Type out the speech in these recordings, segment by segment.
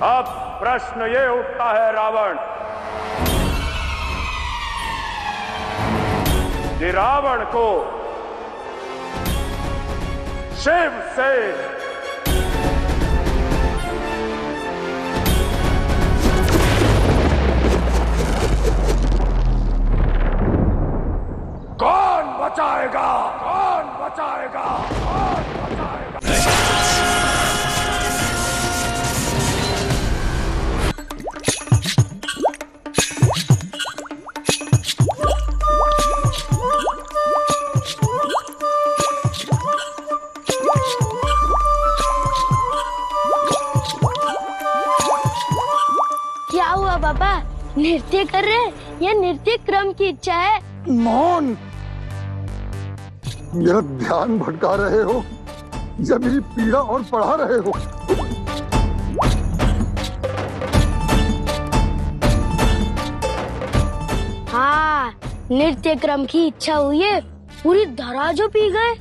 अब प्रश्न ये उठता है रावण कि रावण को शिव से कौन बचाएगा? कौन बचाएगा? कौन बचाएगा? क्या हुआ पापा? नृत्य कर रहे हैं? यह नृत्य क्रम की इच्छा है। मौन! मेरा ध्यान भटका रहे हो या मेरी पीड़ा और बढ़ा रहे हो? हाँ, नृत्य क्रम की इच्छा हुई है। पूरी धरा जो पी गए।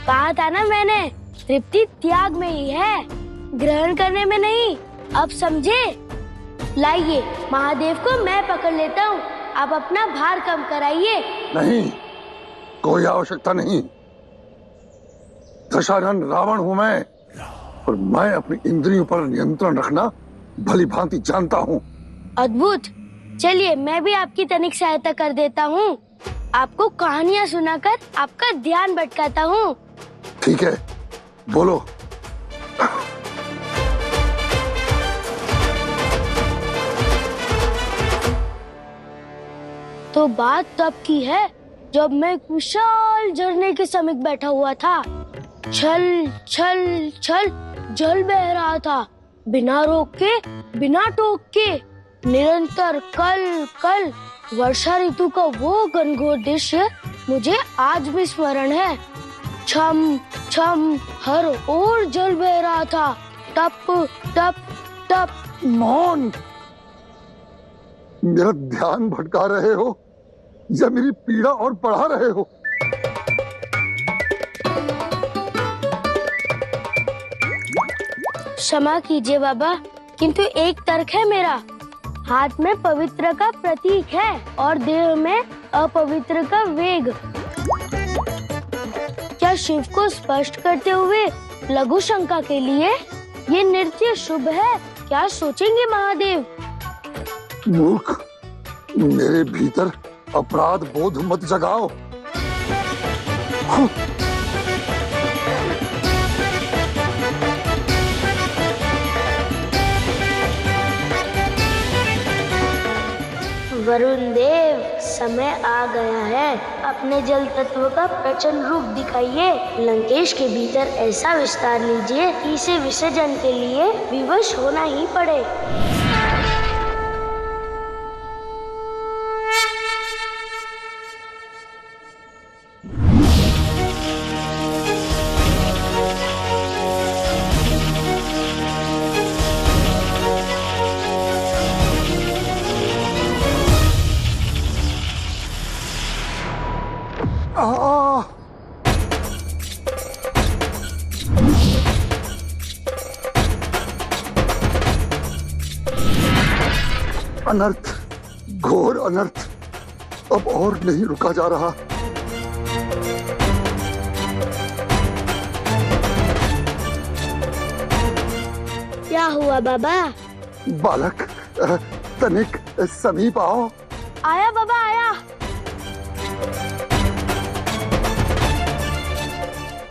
कहा था ना मैंने, तृप्ति त्याग में ही है, ग्रहण करने में नहीं। अब समझे? लाइए, महादेव को मैं पकड़ लेता हूँ। आप अपना भार कम कराइए। नहीं, कोई आवश्यकता नहीं। दशानन रावण हूँ मैं, और मैं अपनी इंद्रियों पर नियंत्रण रखना भली भांति जानता हूँ। अद्भुत। चलिए, मैं भी आपकी तनिक सहायता कर देता हूँ। आपको कहानियाँ सुनाकर आपका ध्यान भटकाता हूँ। ठीक है, बोलो। तो बात तब की है जब मैं एक विशाल झरने के समीप बैठा हुआ था। छल छल छल जल बह रहा था, बिना रोक के, बिना टोक के। निरंतर कल कल वर्षा ऋतु का वो घनघोर दृश्य मुझे आज भी स्मरण है। छम छम हर ओर जल बह रहा था। टप टप टप। मौन! मेरा ध्यान भटका रहे हो या मेरी पीड़ा और बढ़ा रहे हो? क्षमा कीजिए बाबा, किंतु एक तर्क है मेरा। हाथ में पवित्र का प्रतीक है और देह में अपवित्र का वेग। क्या शिव को स्पष्ट करते हुए लघु शंका के लिए ये नृत्य शुभ है? क्या सोचेंगे महादेव? मूर्ख, मेरे भीतर अपराध बोध मत जगाओ। वरुण देव, समय आ गया है। अपने जल तत्व का प्रचंड रूप दिखाइए। लंकेश के भीतर ऐसा विस्तार लीजिए कि इसे विसर्जन के लिए विवश होना ही पड़े। अनर्थ, घोर अनर्थ अब और नहीं रुका जा रहा। क्या हुआ बाबा? बालक, तनिक समीप आओ। आया बाबा, आया।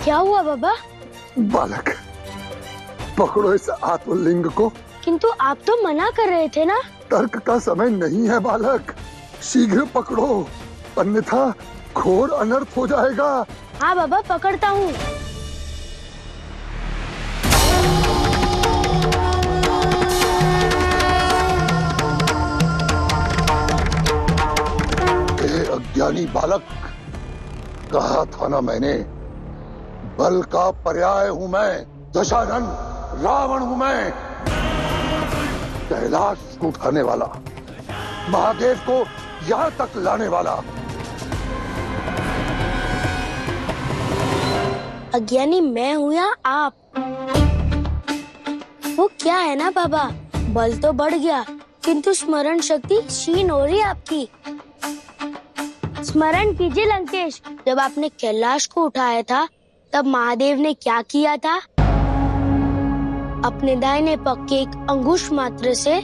क्या हुआ बाबा? बालक, पकड़ो इस आत्मलिंग को। किंतु आप तो मना कर रहे थे ना। तर्क का समय नहीं है बालक, शीघ्र पकड़ो, अन्यथा घोर अनर्थ हो जाएगा। हाँ बाबा, पकड़ता हूँ। अज्ञानी बालक, कहा था ना मैंने, बल का पर्याय हूं मैं, दशानन रावण हूं मैं, कैलाश उठाने वाला, महादेव को यहां तक लाने वाला। अज्ञानी मैं हूं या आप? वो क्या है ना बाबा, बल तो बढ़ गया किंतु स्मरण शक्ति क्षीण हो रही है आपकी। स्मरण कीजिए लंकेश, जब आपने कैलाश को उठाया था तब महादेव ने क्या किया था? अपने दाहिने पग के एक अंगुश मात्र से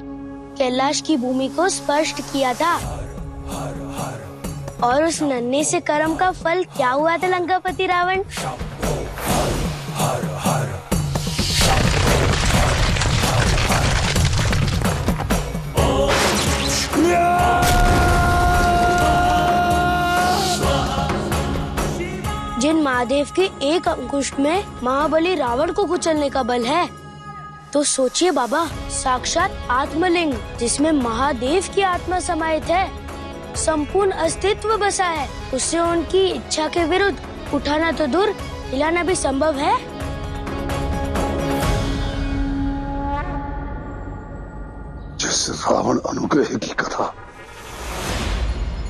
कैलाश की भूमि को स्पर्श किया था। और उस नन्हे से कर्म का फल क्या हुआ था लंकापति रावण? जिन महादेव के एक अंकुश में महाबली रावण को कुचलने का बल है, तो सोचिए बाबा, साक्षात आत्मलिंग जिसमें महादेव की आत्मा समाहित है, संपूर्ण अस्तित्व बसा है, उससे उनकी इच्छा के विरुद्ध उठाना तो दूर, हिलाना भी संभव है। जिस रावण अनुग्रह की कथा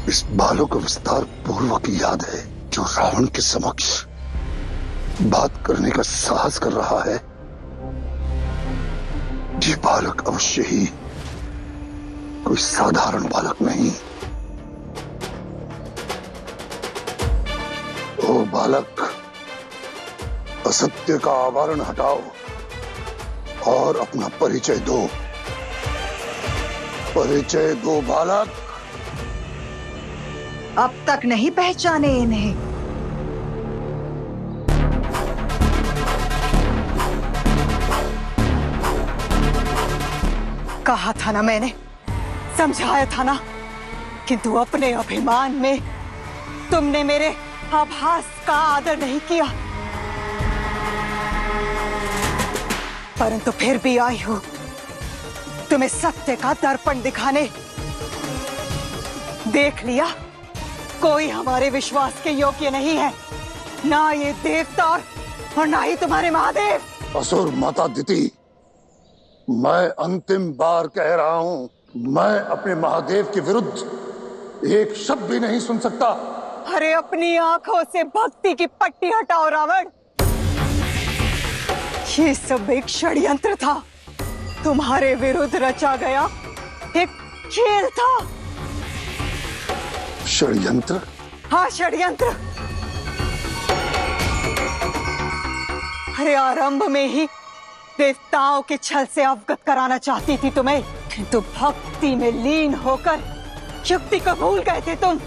इस बालक को विस्तार पूर्वक याद है, जो रावण के समक्ष बात करने का साहस कर रहा है, ये बालक अवश्य ही कोई साधारण बालक नहीं। ओ बालक, असत्य का आवरण हटाओ और अपना परिचय दो। परिचय दो बालक। अब तक नहीं पहचाने इन्हें? कहा था ना मैंने, समझाया था ना, किंतु अपने अभिमान में तुमने मेरे आभास का आदर नहीं किया। परंतु फिर भी आई हूं तुम्हें सत्य का दर्पण दिखाने। देख लिया, कोई हमारे विश्वास के योग्य नहीं है, ना ये देवता और ना ही तुम्हारे महादेव। असुर माता दिति, मैं अंतिम बार कह रहा हूं, मैं अपने महादेव के विरुद्ध एक शब्द भी नहीं सुन सकता। अरे अपनी आंखों से भक्ति की पट्टी हटाओ रावण। ये सब एक षड्यंत्र था, तुम्हारे विरुद्ध रचा गया एक खेल था। षड्यंत्र? हाँ, षड्यंत्र। अरे आरंभ में ही देवताओं के छल से अवगत कराना चाहती थी तुम्हें, किंतु भक्ति में लीन होकर युक्ति को भूल गए थे तुम।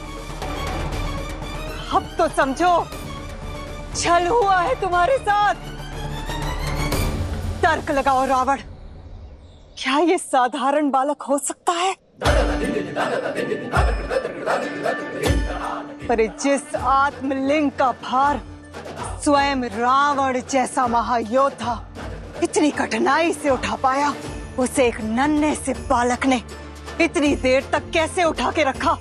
अब तो समझो, छल हुआ है तुम्हारे साथ। तर्क लगाओ रावण, क्या ये साधारण बालक हो सकता है? पर जिस आत्मलिंग का भार स्वयं रावण जैसा महायोद्धा इतनी कठिनाई से उठा पाया, उसे एक नन्हे से बालक ने इतनी देर तक कैसे उठा के रखा?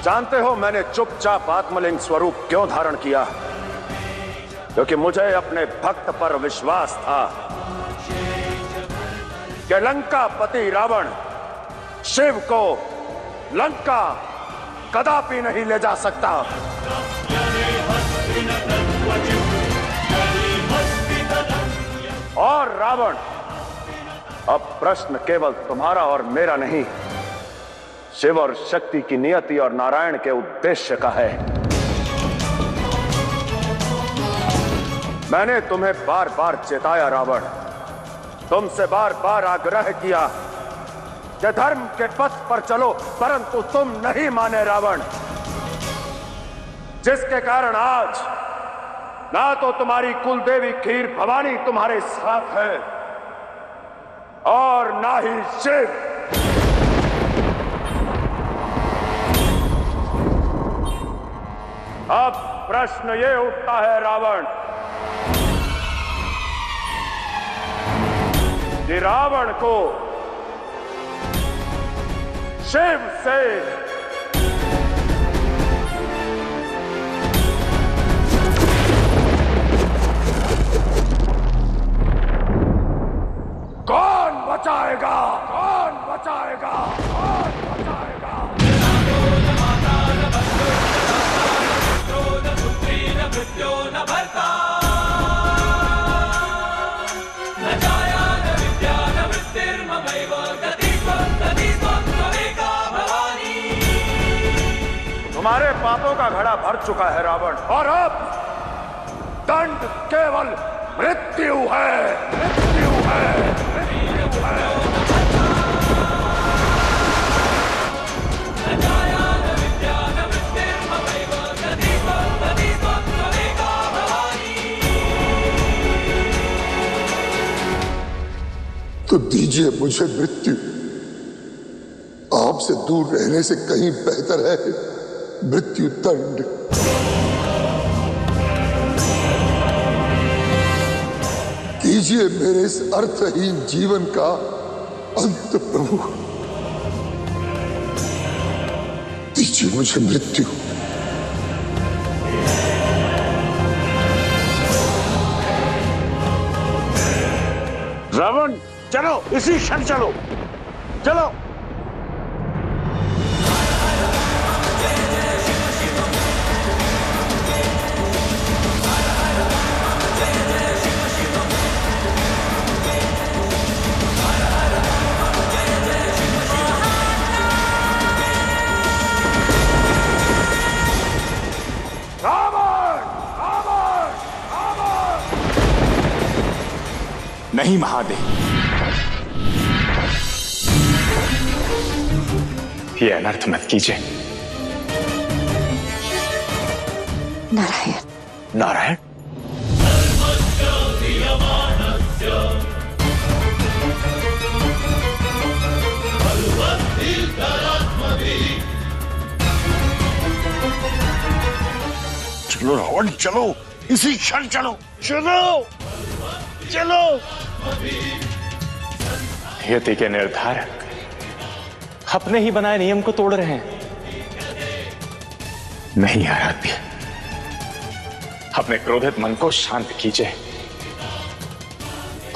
जानते हो मैंने चुपचाप आत्मलिंग स्वरूप क्यों धारण किया? क्योंकि मुझे अपने भक्त पर विश्वास था कि लंकापति रावण शिव को लंका कदापि नहीं ले जा सकता। और रावण, अब प्रश्न केवल तुम्हारा और मेरा नहीं, शिव और शक्ति की नियति और नारायण के उद्देश्य का है। मैंने तुम्हें बार बार चेताया रावण, तुमसे बार बार आग्रह किया कि धर्म के पथ पर चलो, परंतु तुम नहीं माने रावण, जिसके कारण आज ना तो तुम्हारी कुलदेवी खीर भवानी तुम्हारे साथ है और ना ही शिव। अब प्रश्न ये उठता है रावण कि रावण को शिव से कौन बचाएगा? कौन बचाएगा? कौन बचाएगा? तुम्हारे पापों का घड़ा भर चुका है रावण, और अब दंड केवल मृत्यु है। मृत्यु है। मृत्यु है। तो दीजिए मुझे मृत्यु। आपसे दूर रहने से कहीं बेहतर है मृत्यु दंड। कीजिए मेरे इस अर्थहीन जीवन का अंत प्रभु। दीजिए मुझे मृत्यु। रावण, चलो, इसी क्षण चलो। चलो। नहीं महादेव, ये अनर्थ मत कीजिए। नारायण, नारायण, चलो रावण, चलो, इसी क्षण चलो। चलो चलो। यति के निर्धारक अपने ही बनाए नियम को तोड़ रहे हैं। नहीं आराध्य, अपने क्रोधित मन को शांत कीजिए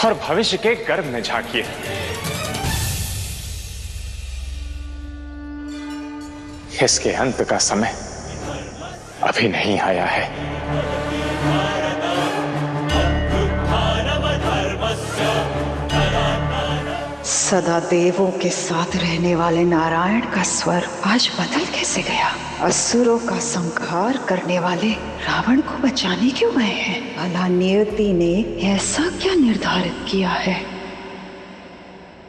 और भविष्य के गर्भ में झांकिए। इसके अंत का समय अभी नहीं आया है। सदा देवों के साथ रहने वाले नारायण का स्वर आज बदल कैसे गया? असुरों का संहार करने वाले रावण को बचाने क्यों गए हैं? भला नियति ने ऐसा क्या निर्धारित किया है?